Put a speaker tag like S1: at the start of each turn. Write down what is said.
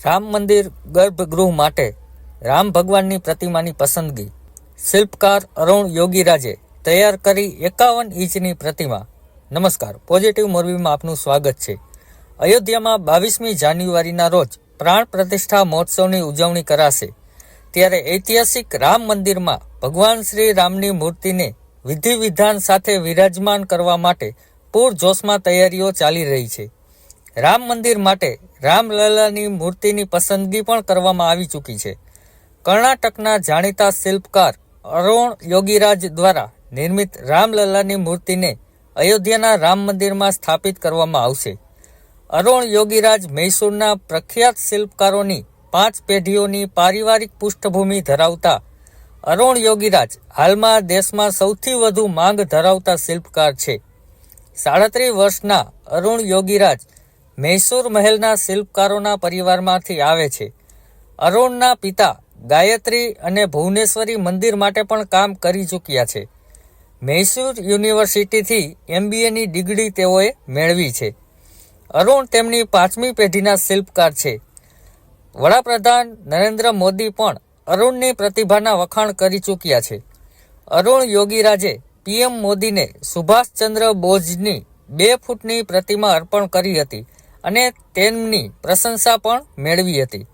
S1: રામ મંદિર ગર્ભગૃહ માટે રામ ભગવાનની પ્રતિમાની પસંદગી. શિલ્પકાર અરુણ યોગીરાજે તૈયાર કરી 51 ઇંચની પ્રતિમા. નમસ્કાર, પોઝિટિવ મોરબીમાં આપનું સ્વાગત છે. અયોધ્યામાં 22મી જાન્યુઆરીના રોજ પ્રાણ પ્રતિષ્ઠા મહોત્સવની ઉજવણી કરાશે. ત્યારે ઐતિહાસિક રામ મંદિરમાં ભગવાન શ્રી રામની મૂર્તિને વિધિ વિધાન સાથે વિરાજમાન કરવા માટે પૂરજોશમાં તૈયારીઓ ચાલી રહી છે. રામ મંદિર માટે રામલલ્લાની મૂર્તિની પસંદગી પણ કરવામાં આવી ચૂકી છે. કર્ણાટકના જાણીતા શિલ્પકાર અરુણ યોગીરાજ દ્વારા નિર્મિત રામલલ્લાની મૂર્તિને અયોધ્યાના રામ મંદિરમાં સ્થાપિત કરવામાં આવશે. અરુણ યોગીરાજ મૈસૂરના પ્રખ્યાત શિલ્પકારોની 5 પેઢીઓની પારિવારિક પૃષ્ઠભૂમિ ધરાવતા અરુણ યોગીરાજ હાલમાં દેશમાં સૌથી વધુ માંગ ધરાવતા શિલ્પકાર છે. 37 વર્ષના અરુણ યોગીરાજ મૈસૂર મહેલના શિલ્પકારોના પરિવારમાંથી આવે છે. અરુણના પિતા ગાયત્રી અને ભુવનેશ્વરી મંદિર માટે પણ કામ કરી ચૂક્યા છે. મૈસૂર યુનિવર્સિટીથી MBAની ડિગ્રી તેઓએ મેળવી છે. અરુણ તેમની 5મી પેઢીના શિલ્પકાર છે. વડાપ્રધાન નરેન્દ્ર મોદી પણ અરુણની પ્રતિભાના વખાણ કરી ચૂક્યા છે. અરુણ યોગીરાજે PM મોદીને સુભાષચંદ્ર બોઝની 2 ફૂટની પ્રતિમા અર્પણ કરી હતી અને તેમની પ્રશંસા પણ મેળવી હતી.